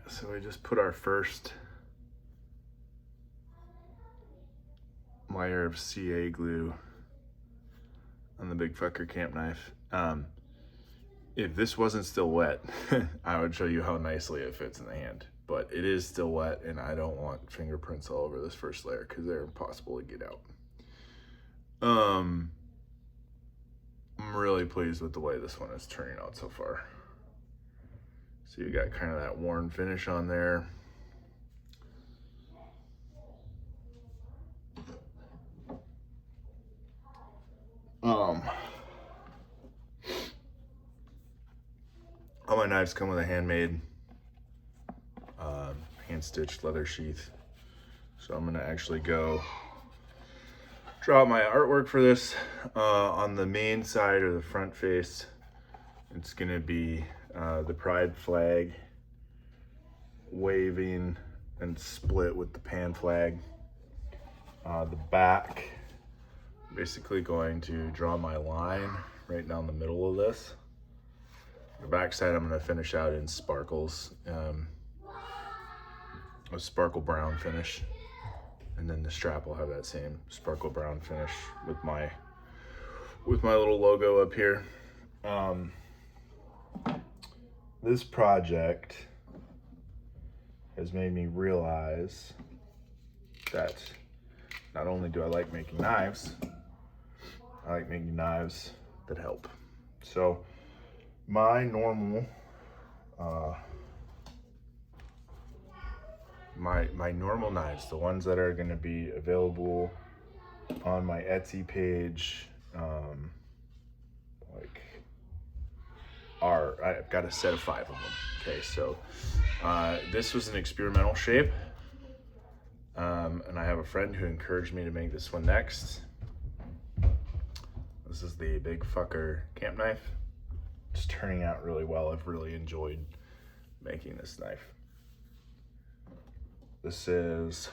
So we just put our first layer of CA glue on the big fucker camp knife. If this wasn't still wet, I would show you how nicely it fits in the hand, but it is still wet and I don't want fingerprints all over this first layer because they're impossible to get out. I'm really pleased with the way this one is turning out so far. So you got kind of that worn finish on there. All my knives come with a handmade, hand-stitched leather sheath. So I'm gonna actually go draw out my artwork for this. On the main side or the front face, it's gonna be the pride flag waving and split with the pan flag. The back, basically going to draw my line right down the middle of this. The back side I'm gonna finish out in sparkles, a sparkle brown finish. And then the strap will have that same sparkle brown finish with my little logo up here. This project has made me realize that not only do I like making knives, I like making knives that help. So my normal my normal knives, the ones that are going to be available on my Etsy page, I've got a set of 5 of them. Okay, so this was an experimental shape, and I have a friend who encouraged me to make this one next. This is the big fucker camp knife. It's turning out really well. I've really enjoyed making this knife. This is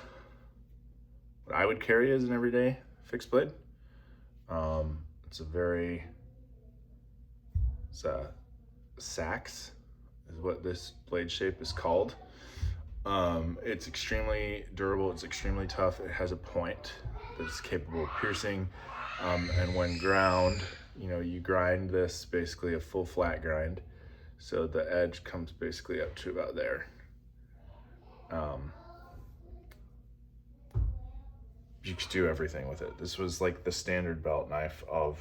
what I would carry as an everyday fixed blade. It's a sax is what this blade shape is called. It's extremely durable, it's extremely tough. It has a point that's capable of piercing. And when ground, you grind this basically a full flat grind. So the edge comes basically up to about there. You could do everything with it. This was like the standard belt knife of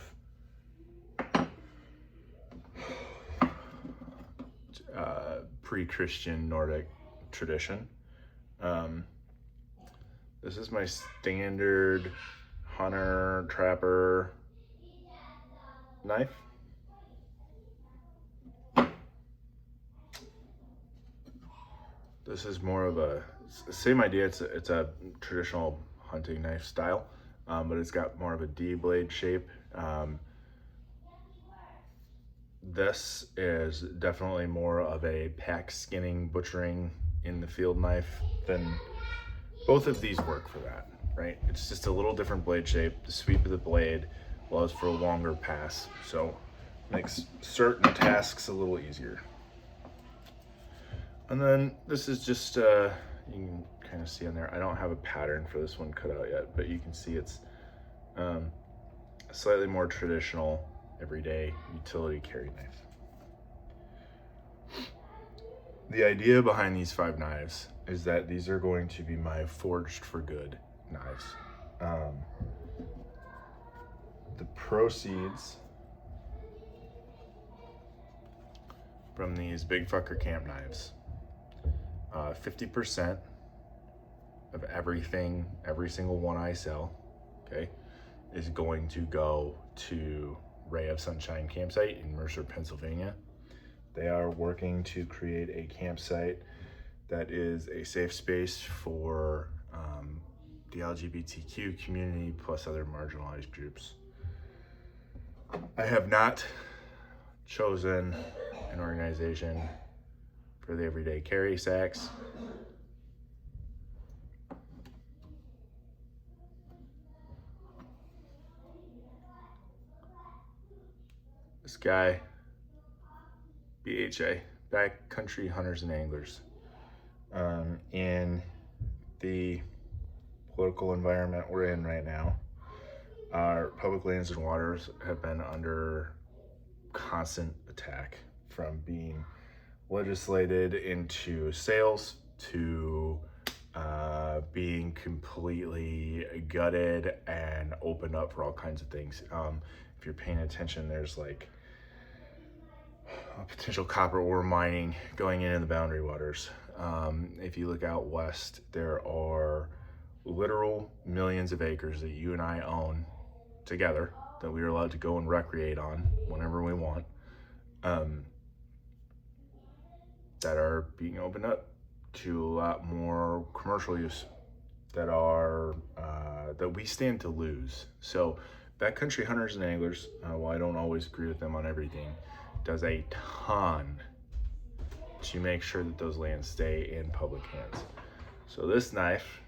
pre-Christian Nordic tradition. This is my standard hunter trapper knife. This is more of it's the same idea. It's a traditional hunting knife style, but it's got more of a D blade shape. This is definitely more of a pack skinning, butchering in the field knife than both of these work for that, right? It's just a little different blade shape. The sweep of the blade allows for a longer pass, so makes certain tasks a little easier. And then this is just, you can kind of see on there, I don't have a pattern for this one cut out yet, but you can see it's a slightly more traditional, everyday utility carry knife. The idea behind these 5 knives is that these are going to be my forged for good knives. The proceeds from these big fucker camp knives, 50% of everything, every single one I sell, okay, is going to go to Ray of Sunshine campsite in Mercer, Pennsylvania. They are working to create a campsite that is a safe space for the LGBTQ community plus other marginalized groups. I have not chosen an organization for the everyday carry sacks. This guy, BHA, Backcountry Hunters and Anglers. In the political environment we're in right now, our public lands and waters have been under constant attack, from being legislated into sales to being completely gutted and opened up for all kinds of things. If you're paying attention, there's like potential copper ore mining going in the boundary waters. If you look out west, there are literal millions of acres that you and I own together that we are allowed to go and recreate on whenever we want, that are being opened up to a lot more commercial use, that are that we stand to lose. So backcountry hunters and anglers, while I don't always agree with them on everything, does a ton to make sure that those lands stay in public hands. So this knife,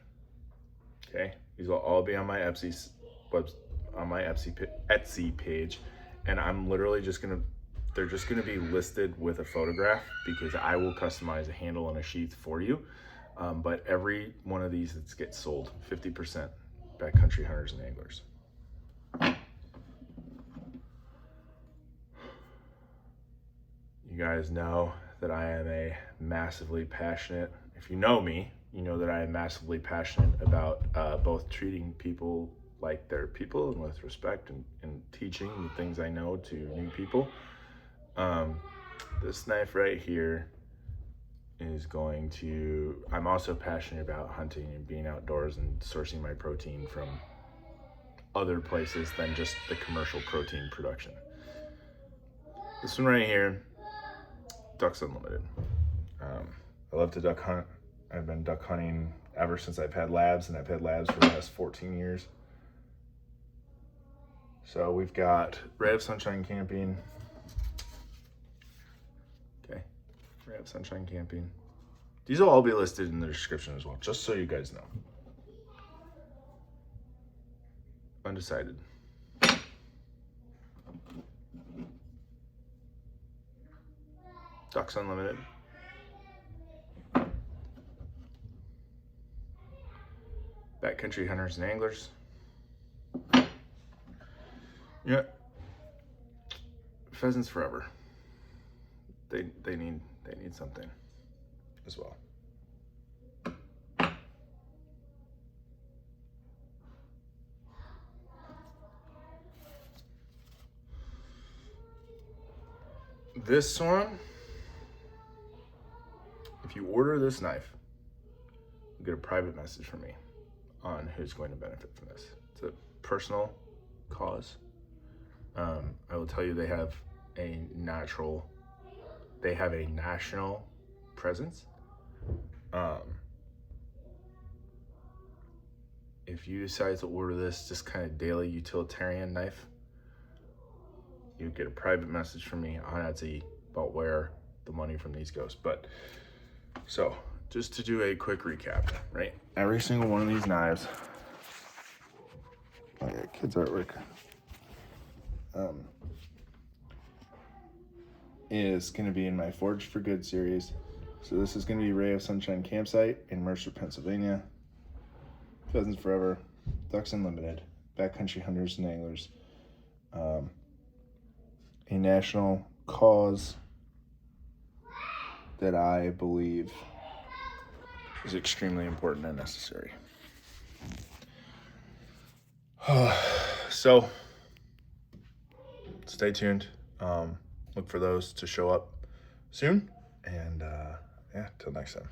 okay, these will all be on my Etsy page, and I'm literally they're just gonna be listed with a photograph, because I will customize a handle and a sheath for you. But every one of these that gets sold, 50% backcountry hunters and anglers. You guys know that I am a massively passionate, if you know me, you know that I am massively passionate about both treating people like they're people and with respect, and teaching the things I know to new people. This knife right here is going to, I'm also passionate about hunting and being outdoors and sourcing my protein from other places than just the commercial protein production. This one right here, Ducks Unlimited. I love to duck hunt. I've been duck hunting ever since I've had labs, and I've had labs for the last 14 years. So we've got Ray of Sunshine Camping. Okay, Ray of Sunshine Camping. These will all be listed in the description as well, just so you guys know. Undecided. Ducks Unlimited. Backcountry hunters and anglers. Yeah. Pheasants Forever. They need something as well. This one, if you order this knife, you get a private message from me on who's going to benefit from this. It's a personal cause. I will tell you, they have a national presence. If you decide to order this just kind of daily utilitarian knife, you get a private message from me on Etsy about where the money from these goes. But so just to do a quick recap, right? Every single one of these knives, I got kids' artwork, is going to be in my Forged for Good series. So this is going to be Ray of Sunshine Campsite in Mercer, Pennsylvania. Pheasants Forever, Ducks Unlimited, Backcountry Hunters and Anglers, a national cause that I believe is extremely important and necessary. So stay tuned. Look for those to show up soon. And yeah, till next time.